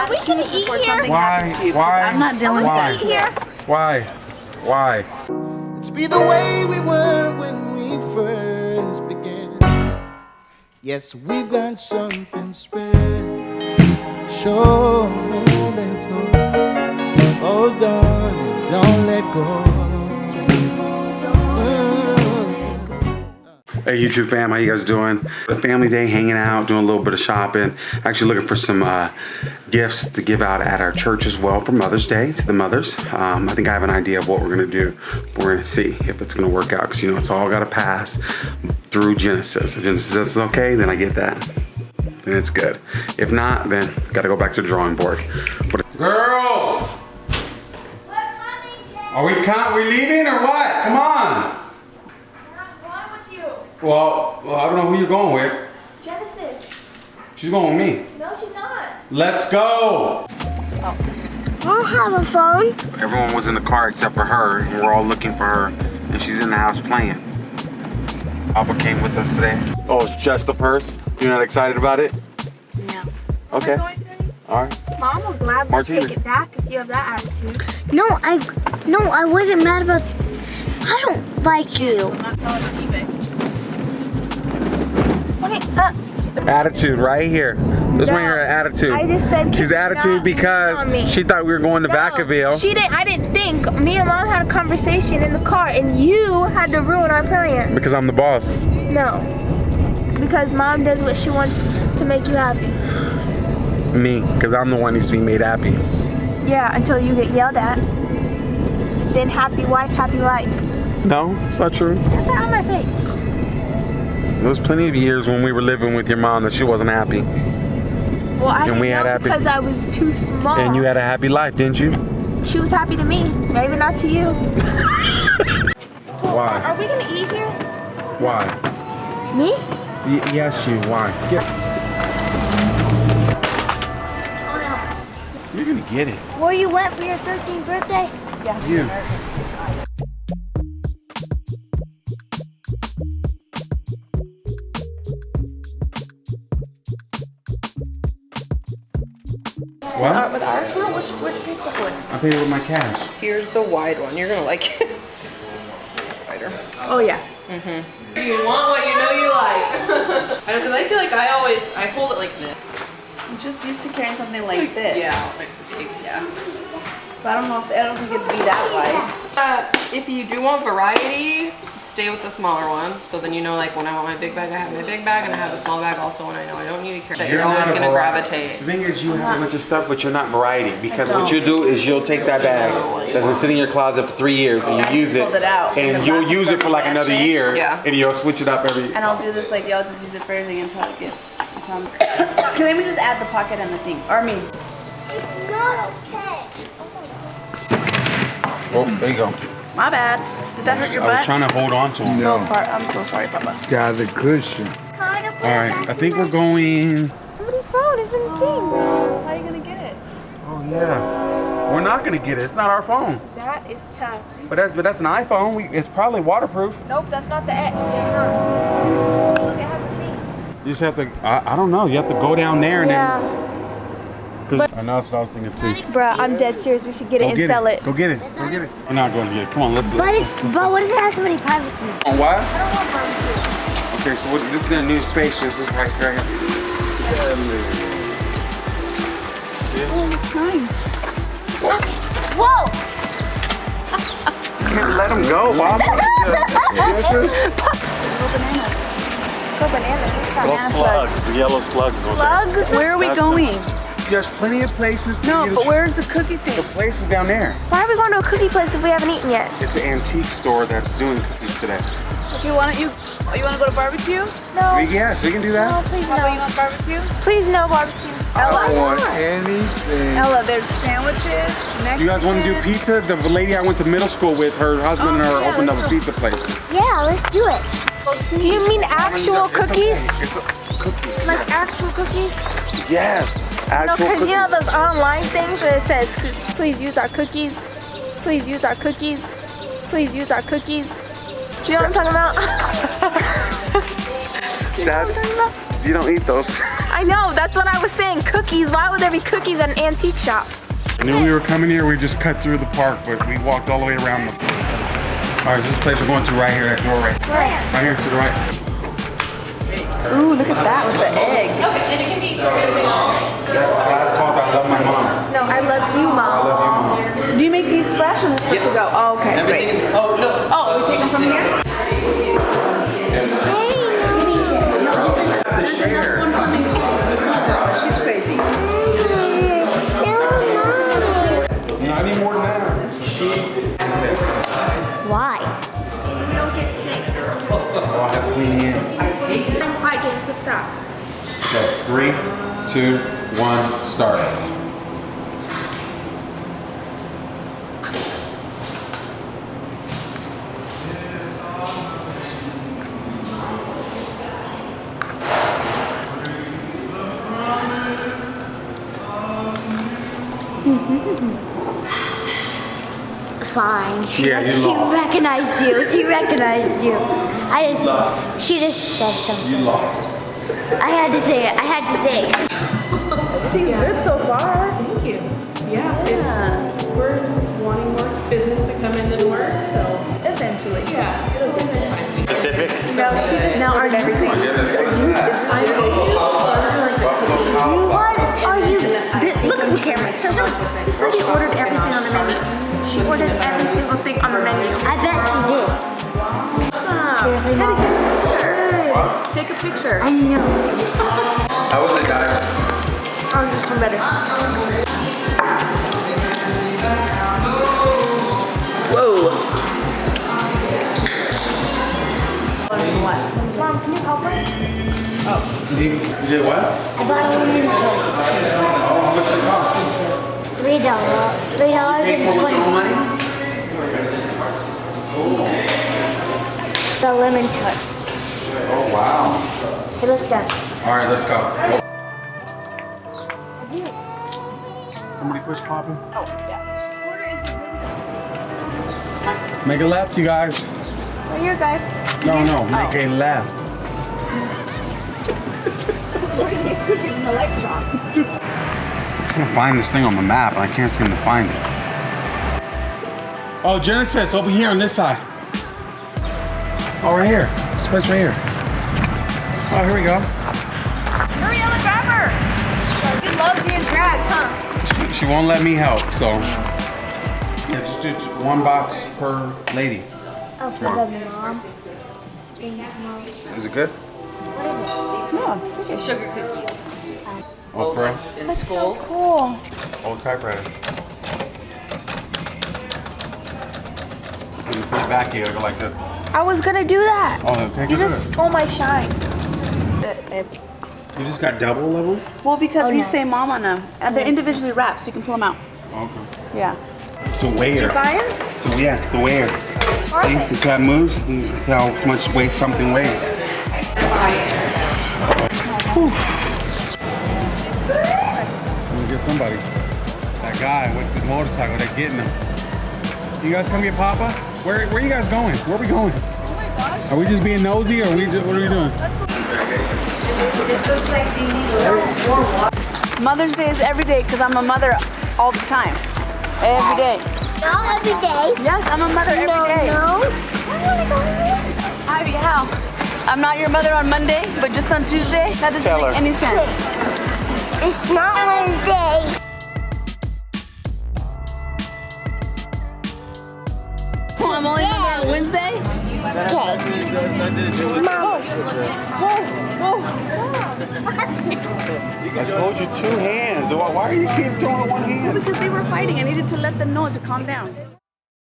Are we gonna eat here? Why? I'm not dealing with that here. Why? It's be the way we were when we first began. Yes, we've got something special. That's all. Hold on, don't let go. Hey YouTube fam, how you guys doing? A family day, hanging out, doing a little bit of shopping. Actually looking for some gifts to give out at our church as well for Mother's Day to the mothers. I think I have an idea of what we're gonna do. We're gonna see if it's gonna work out because you know it's all gotta pass through Genesis. If Genesis says it's okay, then I get that. Then it's good. If not, then gotta go back to the drawing board. Girls! Are we leaving or what? Come on! Well, I don't know who you're going with. Genesis. She's going with me. No, she's not. Let's go. I don't have a phone. Everyone was in the car except for her. And we're all looking for her, and she's in the house playing. Papa came with us today. Oh, it's just a purse? You're not excited about it? No. Okay. All right. Mom will gladly Martinez. take it back if you have that attitude. No, I wasn't mad about. I don't like you. I'm not telling on eBay. Okay, Attitude right here. This one here, attitude. I just said she's attitude because she thought we were going to Vacaville. She didn't. I didn't think. Me and Mom had a conversation in the car, and you had to ruin our plans. Because I'm the boss. No, because Mom does what she wants to make you happy. Me, because I'm the one who needs to be made happy. Yeah, until you get yelled at. Then happy wife, happy life. No, it's not true. Get that on my face. There was plenty of years when we were living with your mom that she wasn't happy. Well, I didn't know happy because I was too small. And you had a happy life, didn't you? She was happy to me, maybe not to you. Why? Are we gonna eat here? Why? Me? Yes, you. Why? Oh no. You're gonna get it. Where you went for your 13th birthday? Yeah. You. What? With our account, which Facebook was? I paid with my cash. Here's the wide one. You're gonna like it. Wider. Oh yeah. You want what you know you like. I know, because I feel like I hold it like this. I'm just used to carrying something like this. Yeah, like big, yeah. So I don't think it'd be that wide. If you do want variety, stay with the smaller one. So then you know, like when I want my big bag, I have my big bag, and I have a small bag also when I know I don't need to carry. That you're always gonna gravitate. The thing is, you have a bunch of stuff, but you're not variety. Because what you do is you'll take that bag that's been sitting in your closet for 3 years, and you use it, Fold it out. and you'll use it for like another year, Yeah. and you'll switch it up every. And I'll do this like y'all just use it for everything until it gets. Can let me just add the pocket and the thing, or I mean. It's not okay. Oh, there you go. My bad. Did that hurt your I was butt? trying to hold on to him. I'm so sorry, Papa. Got the cushion. All right, I think we're going. Somebody's phone is in the thing. How are you gonna get it? Oh yeah, we're not gonna get it. It's not our phone. That is tough. But that's an iPhone. It's probably waterproof. Nope, that's not the X. It's not. Look, it has the things. You just have to. I don't know. You have to go down there and Yeah. then. Cause I know that's what I was thinking too. Bruh, I'm dead serious. We should get it and sell it. Go get it. Go get it. We're not going to get it. Come on, let's. But let's what if it has so many privacy? On what? I don't want barbecue. Okay, so this is their new space. This is right here. Oh, it's nice. Whoa! Let them go, Bob. Genesis. Go bananas. Little slugs. The yellow slugs. Slugs? Where are we going? There's plenty of places to No, eat. but where's the cookie The thing? place is down there. Why are we going to a cookie place if we haven't eaten yet? It's an antique store that's doing cookies today. You want to go to barbecue? No. Yes, we can do that. No, please Papa, you no. want barbecue? Please no barbecue. I don't want anything. Ella, there's sandwiches. You guys want to do pizza? The lady I went to middle school with, her husband and her opened up a pizza place. Yeah, let's do it. Do you mean actual cookies? It's cookies. Like actual cookies? Yes, No, actual because you know cookies. those online things where it says, please use our cookies. Please use our cookies. Please use our cookies. You know what I'm talking about? That's, you don't eat those. I know, that's what I was saying. Cookies. Why would there be cookies at an antique shop? I knew we were coming here. We just cut through the park, but we walked all the way around the. All right, this place we're going to right here, that doorway. Right here to the right. Ooh, look at that with the egg. Okay, and it can be freezing on. That's last call. I love my mom. No, I love you, I Mom. love you, mom. Do you make these fresh and this to go? Oh, okay, Everything great. is. Oh no. Oh, we take this from here? The share. She's crazy. No, I need more than that. Why? So we don't get sick. Oh, I have clean hands. I'm quiet game, so stop. Okay, 3, 2, 1, start. Fine. Yeah, you She lost. recognized you. She recognized you. She just said something. You lost. I had to say it. I had to say it. Everything's good so far. Thank you. Yeah, it's, we're just wanting more business to come in the door, so eventually, yeah, it'll be fine. Specific. No, she just ordered everything. What are you? Look at the camera. So this lady ordered everything on the menu. She ordered every single thing on the menu. I bet she did. Seriously, Mom. Take a picture. I know. How was it, guys? Oh, you're so better. Whoa. Mom, can you help her? You did what? I bought a lemon toast. Oh, how much did it cost? $3. $3.20. money? The lemon toast. Oh, wow. Okay, let's go. All right, let's go. Somebody push Papa? Oh, yeah. Make a left, you guys. Right here, guys. No, make a left. I'm trying to find this thing on the map, and I can't seem to find it. Oh, Genesis, over here on this side. Oh, right here. This place right here. Oh, here we go. Hurry, Ellah, grab her. She loves being dragged, huh? She won't let me help, so yeah, just do 1 box per lady. Oh, for the mom. Is it good? What is it? Sugar cookies. Oh, for real? In school. Cool. Old typewriter. When you put it back here, it'll go like that. I was gonna do that. Oh, okay, You good. just stole my shine. You just got double level? Well, because these say mom on them. And they're individually wrapped, so you can pull them out. Okay. Yeah. So where? Buy it? So yeah, so where? See, if that moves, you can tell how much weight something weighs. Whew. Let me get somebody. That guy with the motorcycle, they're getting him. You guys come get Papa? Where are you guys going? Where are we going? Oh my gosh. Are we just being nosy, or what are we doing? Mother's Day is every day because I'm a mother all the time. Every day. Not every day. Yes, I'm a mother every day. No. Ivy, how? I'm not your mother on Monday, but just on Tuesday? That doesn't make any sense. It's not Wednesday. I'm only mother on Wednesday? Okay. Mom. I told you 2 hands. Why are you keep throwing 1 hand? Because they were fighting. I needed to let them know to calm down.